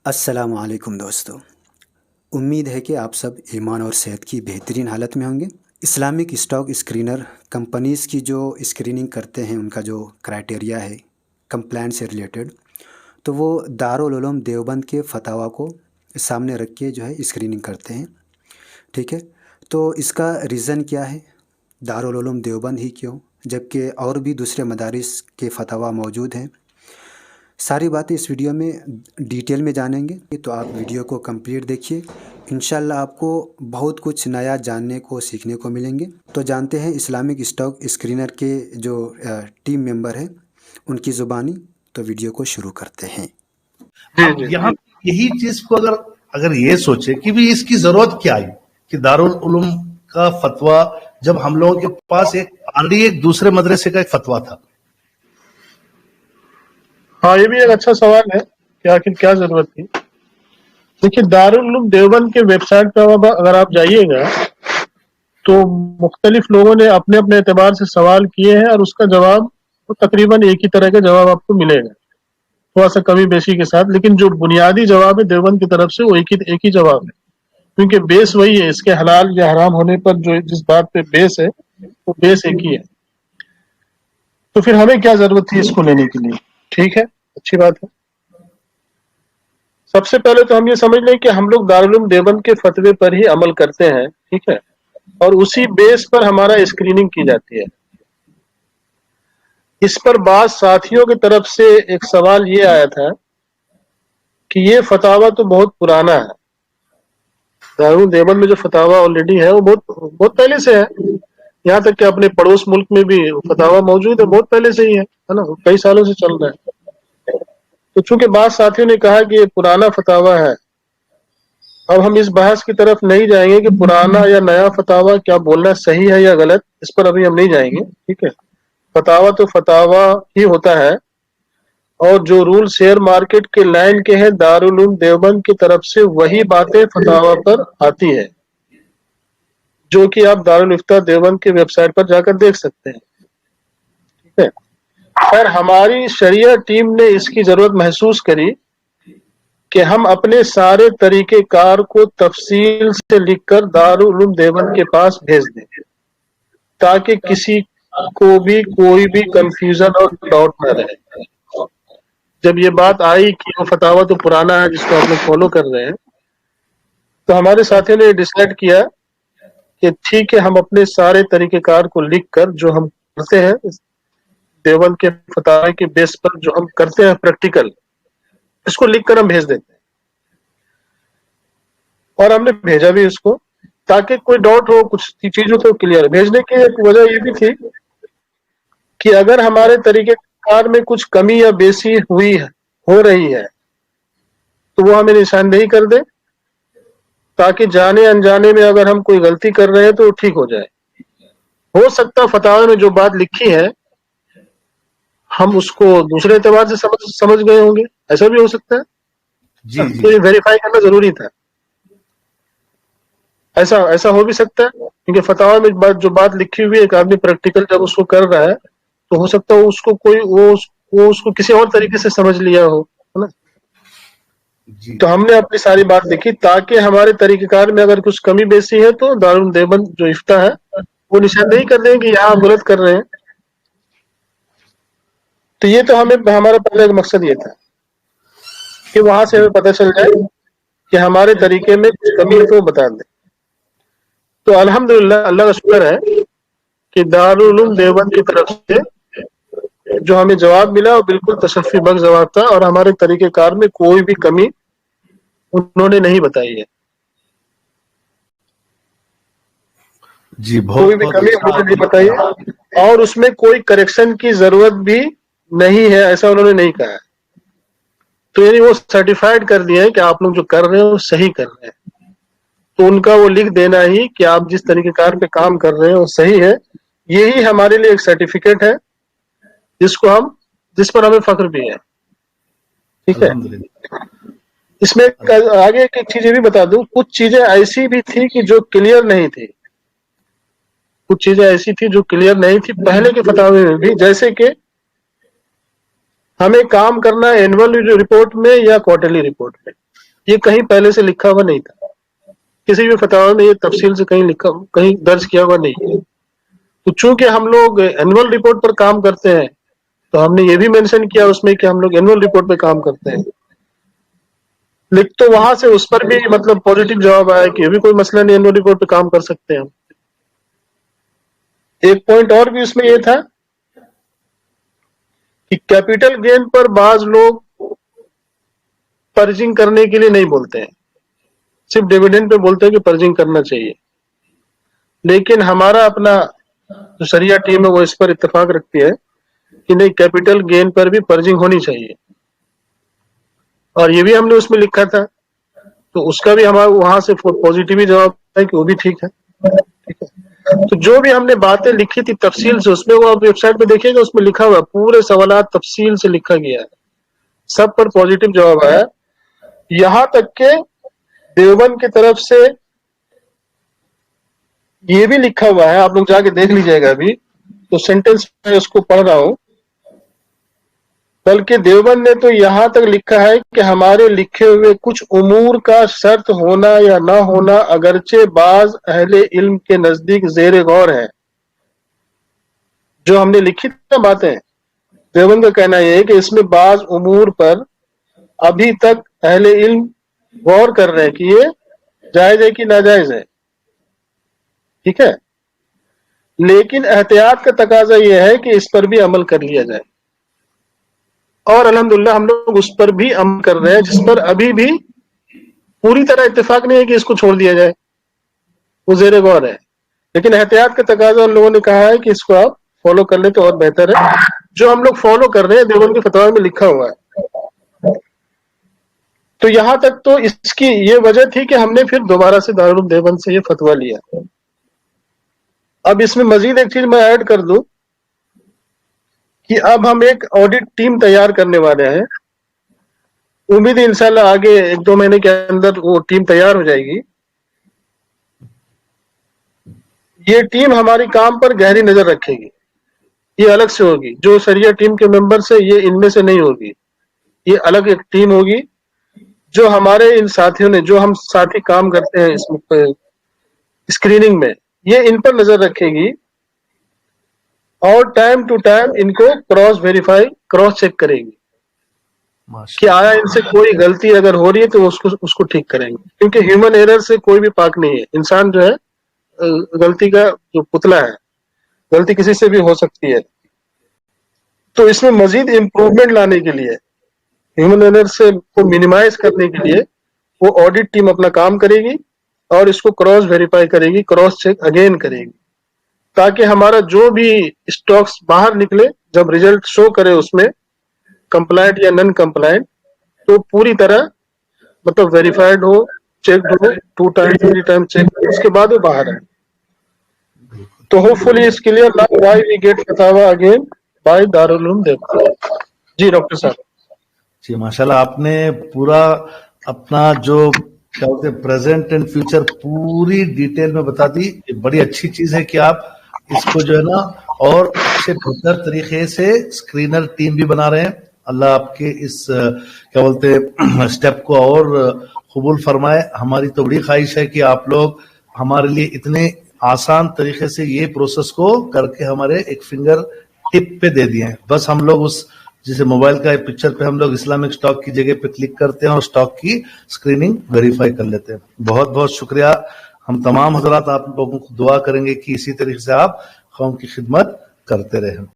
अस्सलाम वालेकुम दोस्तों। उम्मीद है कि आप सब ईमान और सेहत की बेहतरीन हालत में होंगे। इस्लामिक स्टॉक स्क्रीनर कंपनीज़ की जो स्क्रीनिंग करते हैं, उनका जो क्राइटेरिया है कंप्लायंस से रिलेटेड, तो वो दारुल उलूम देवबंद के फतवा को सामने रख के जो है स्क्रीनिंग करते हैं। ठीक है, तो इसका रीज़न क्या है, दारुल उलूम देवबंद ही क्यों, जबकि और भी दूसरे मदारिस के फतवा मौजूद हैं। सारी बातें इस वीडियो में डिटेल में जानेंगे, तो आप वीडियो को कंप्लीट देखिए। इंशाल्लाह आपको बहुत कुछ नया जानने को सीखने को मिलेंगे। तो जानते हैं इस्लामिक स्टॉक स्क्रीनर के जो टीम मेंबर हैं उनकी ज़ुबानी। तो वीडियो को शुरू करते हैं। जी अब जी यहाँ यही चीज को अगर अगर ये सोचे कि भी इसकी जरूरत क्या आई कि दारुल उलूम का फतवा, जब हम लोगों के पास एक ऑलरेडी एक दूसरे मदरसे का एक फतवा था। हाँ, ये भी एक अच्छा सवाल है कि आखिर क्या जरूरत थी। देखिए, दारुल उलूम देवबंद के वेबसाइट पर अगर आप जाइएगा तो मुख्तलिफ लोगों ने अपने अपने एतबार से सवाल किए हैं और उसका जवाब तो तकरीबन एक ही तरह का जवाब आपको मिलेगा, थोड़ा सा कमी बेशी के साथ, लेकिन जो बुनियादी जवाब है देवबंद की तरफ से वो एक ही जवाब है, क्योंकि बेस वही है। इसके हलाल या हराम होने पर जो जिस बात पे बेस है वो बेस एक ही है। तो फिर हमें क्या जरूरत थी इसको लेने के लिए? ठीक है, अच्छी बात है। सबसे पहले तो हम ये समझ लें कि हम लोग दारुल उलूम देवबंद के फतवे पर ही अमल करते हैं, ठीक है, और उसी बेस पर हमारा स्क्रीनिंग की जाती है। इस पर बाद साथियों की तरफ से एक सवाल ये आया था कि ये फतावा तो बहुत पुराना है, दारुल उलूम देवबंद में जो फतावा ऑलरेडी है वो बहुत बहुत पहले से है। यहाँ तक कि अपने पड़ोस मुल्क में भी फतावा मौजूद है, बहुत पहले से ही है ना, कई सालों से चल रहा है। तो चूंकि बाद साथियों ने कहा कि ये पुराना फतावा है, अब हम इस बहस की तरफ नहीं जाएंगे कि पुराना या नया फतावा क्या बोलना सही है या गलत, इस पर अभी हम नहीं जाएंगे, ठीक है। फतावा तो फतावा ही होता है, और जो रूल शेयर मार्केट के लाइन के हैं दारुल उलूम देवबंद की तरफ से वही बातें फतावा पर आती है, जो कि आप दारुल इफ्ता देवबंद के वेबसाइट पर जाकर देख सकते हैं, ठीक है। खैर, हमारी शरिया टीम ने इसकी जरूरत महसूस करी कि हम अपने सारे तरीकेकार को तफसील से लिखकर दारुल उलूम देवबंद के पास भेज दें, ताकि किसी को भी कोई भी कंफ्यूजन और डाउट न रहे। जब ये बात आई कि वो फतावा तो पुराना है जिसको आप लोग फॉलो कर रहे हैं, तो हमारे साथियों ने डिसाइड किया कि ठीक है, हम अपने सारे तरीकेकार को लिखकर जो हम करते हैं देवबंद के फतावे के बेस पर जो हम करते हैं प्रैक्टिकल, इसको लिखकर हम भेज देते हैं। और हमने भेजा भी इसको, ताकि कोई डाउट हो, कुछ चीजों को क्लियर। भेजने की एक वजह ये भी थी कि अगर हमारे तरीकेकार में कुछ कमी या बेसी हो रही है तो वो हमें निशानदेही कर दे, ताकि जाने अनजाने में अगर हम कोई गलती कर रहे हैं तो ठीक हो जाए। हो सकता फतावे में जो बात लिखी है हम उसको दूसरे एतबार से समझ गए होंगे, ऐसा भी हो सकता है। जी तो जी ये वेरीफाई करना जरूरी था। ऐसा हो भी सकता है, क्योंकि फतावा में जो बात लिखी हुई है, एक आदमी प्रैक्टिकल जब उसको कर रहा है तो हो सकता है उसको कोई वो उसको किसी और तरीके से समझ लिया हो, है ना। जी तो हमने अपनी सारी बात लिखी ताकि हमारे तरीकेकार में अगर कुछ कमी बेसी है तो दारुल उलूम देवबंद जो इफ्ता है वो निशानदेही कर दें कि यहाँ आप गलत कर रहे हैं। तो ये तो हमारा पहले का मकसद ये था कि वहां से हमें पता चल जाए कि हमारे तरीके में कुछ कमी है तो वो बता दें। तो अल्हम्दुलिल्लाह, अल्लाह का शुक्र है कि दारुल उलूम देवबंद की तरफ से जो हमें जवाब मिला वो बिल्कुल तशफ़ी बख्श जवाब था, और हमारे तरीकेकार में कोई भी कमी उन्होंने नहीं बताई है। जी, कोई बहुत भी बहुत कमी अच्छा उन्होंने नहीं आपने बताई है, और उसमें कोई करेक्शन की जरूरत भी नहीं है, ऐसा उन्होंने नहीं कहा है। तो यानी वो सर्टिफाइड कर दिया है कि आप लोग जो कर रहे हो वो सही कर रहे हैं। तो उनका वो लिख देना ही कि आप जिस तरीकेकार पे काम कर रहे हो वो सही है, यही हमारे लिए एक सर्टिफिकेट है जिस पर हमें फख्र भी है, ठीक है। अल्हम्दुलिल्लाह। इसमें आगे एक चीज ये भी बता दूं, कुछ चीजें ऐसी भी थी कि जो क्लियर नहीं थी, कुछ चीजें ऐसी थी जो क्लियर नहीं थी पहले के फतावे में भी, जैसे कि ہمیں کام کرنا ہے اینول رپورٹ میں یا کوارٹرلی رپورٹ میں. یہ کہیں پہلے سے لکھا ہوا نہیں تھا, کسی بھی فتاوی میں یہ تفصیل سے کہیں درج کیا ہوا نہیں ہے. تو چونکہ ہم لوگ اینول رپورٹ پر کام کرتے ہیں تو ہم نے یہ بھی مینشن کیا اس میں کہ ہم لوگ اینول رپورٹ پہ کام کرتے ہیں. لیکن تو وہاں سے اس پر بھی مطلب پازیٹیو جواب آیا کہ یہ بھی کوئی مسئلہ نہیں, اینول رپورٹ پہ کام کر سکتے ہیں ہم. ایک پوائنٹ اور بھی اس میں یہ تھا کہ کیپٹل گین پر بعض لوگ پرجنگ کرنے کے لیے نہیں بولتے ہیں, صرف ڈیویڈنڈ پہ بولتے ہیں کہ پرجنگ کرنا چاہیے. لیکن ہمارا اپنا جو شریعہ ٹیم ہے وہ اس پر اتفاق رکھتی ہے کہ نہیں, کیپٹل گین پر بھی پرجنگ ہونی چاہیے. اور یہ بھی ہم نے اس میں لکھا تھا, تو اس کا بھی ہمارا وہاں سے پازیٹیو ہی جواب ہے کہ وہ بھی ٹھیک ہے. تو جو بھی ہم نے باتیں لکھی تھی تفصیل سے, اس میں وہ آپ ویب سائٹ پہ دیکھیں گے, اس میں لکھا ہوا پورے سوالات تفصیل سے لکھا گیا ہے, سب پر پازیٹیو جواب آیا. یہاں تک کہ دیوبند کی طرف سے یہ بھی لکھا ہوا ہے, آپ لوگ جا کے دیکھ لیجئے گا ابھی, تو سینٹنس میں اس کو پڑھ رہا ہوں. بلکہ دیوبند نے تو یہاں تک لکھا ہے کہ ہمارے لکھے ہوئے کچھ امور کا شرط ہونا یا نہ ہونا اگرچہ بعض اہل علم کے نزدیک زیر غور ہے. جو ہم نے لکھی تھی باتیں, دیوبند کا کہنا یہ ہے کہ اس میں بعض امور پر ابھی تک اہل علم غور کر رہے ہیں کہ یہ جائز ہے کہ ناجائز ہے. ٹھیک ہے, لیکن احتیاط کا تقاضا یہ ہے کہ اس پر بھی عمل کر لیا جائے. اور الحمدللہ ہم لوگ اس پر بھی عمل کر رہے ہیں, جس پر ابھی بھی پوری طرح اتفاق نہیں ہے کہ اس کو چھوڑ دیا جائے, وہ زیر غور ہے. لیکن احتیاط کا تقاضا ان لوگوں نے کہا ہے کہ اس کو آپ فالو کر لیں تو اور بہتر ہے. جو ہم لوگ فالو کر رہے ہیں دیوبند کے فتاوی میں لکھا ہوا ہے. تو یہاں تک تو اس کی یہ وجہ تھی کہ ہم نے پھر دوبارہ سے دارالعلوم دیوبند سے یہ فتویٰ لیا. اب اس میں مزید ایک چیز میں ایڈ کر دوں کہ اب ہم ایک آڈٹ ٹیم تیار کرنے والے ہیں. امید ہے انشاءاللہ آگے 1-2 مہینے کے اندر وہ ٹیم تیار ہو جائے گی. یہ ٹیم ہماری کام پر گہری نظر رکھے گی, یہ الگ سے ہوگی. جو شریعہ ٹیم کے ممبرز ہیں یہ ان میں سے نہیں ہوگی, یہ الگ ایک ٹیم ہوگی جو ہمارے ان ساتھیوں نے, جو ہم ساتھی کام کرتے ہیں اس اسکریننگ میں, یہ ان پر نظر رکھے گی اور ٹائم ٹو ٹائم ان کو کراس ویریفائی, کراس چیک کرے گی کہ آیا ان سے کوئی غلطی اگر ہو رہی ہے تو اس کو ٹھیک کریں گے. کیونکہ ہیومن ایرر سے کوئی بھی پاک نہیں ہے. انسان جو ہے غلطی کا جو پتلا ہے, غلطی کسی سے بھی ہو سکتی ہے. تو اس میں مزید امپروومنٹ لانے کے لیے, ہیومن ایرر سے کو منیمائز کرنے کے لیے وہ آڈٹ ٹیم اپنا کام کرے گی اور اس کو کراس ویریفائی کرے گی, کراس چیک اگین کرے گی, تاکہ ہمارا جو بھی اسٹاکس باہر نکلے جب ریزلٹ شو کرے اس میں کمپلائنٹ یا نن کمپلائنٹ, تو پوری طرح مطلب ویریفائڈ ہو, چیک ہو, 2 ٹائم 3 ٹائم چیک, اس کے بعد وہ باہر ہے. تو ہوپ فلی اس clear now why we get fatwa again by Darul Uloom Deoband. جی ڈاکٹر صاحب. جی ماشاءاللہ, آپ نے پورا اپنا جو کیا ہوتے ہیں پریزنٹ اینڈ فیوچر پوری ڈیٹیل میں بتا دی. یہ بڑی اچھی چیز ہے کہ آپ اس کو جو ہے نا اور اچھے بہتر طریقے سے اسکرینر ٹیم بھی بنا رہے ہیں. اللہ آپ کے اس کیا بولتے اسٹیپ کو اور قبول فرمائے. ہماری تو بڑی خواہش ہے کہ آپ لوگ ہمارے لیے اتنے آسان طریقے سے یہ پروسیس کو کر کے ہمارے ایک فنگر ٹپ پہ دے دیے ہیں. بس ہم لوگ اس جیسے موبائل کا پکچر پہ ہم لوگ اسلامک اسٹاک کی جگہ پہ کلک کرتے ہیں اور اسٹاک کی اسکریننگ ویریفائی کر لیتے ہیں. بہت بہت شکریہ. ہم تمام حضرات آپ لوگوں کو دعا کریں گے کہ اسی طریقے سے آپ قوم کی خدمت کرتے رہیں.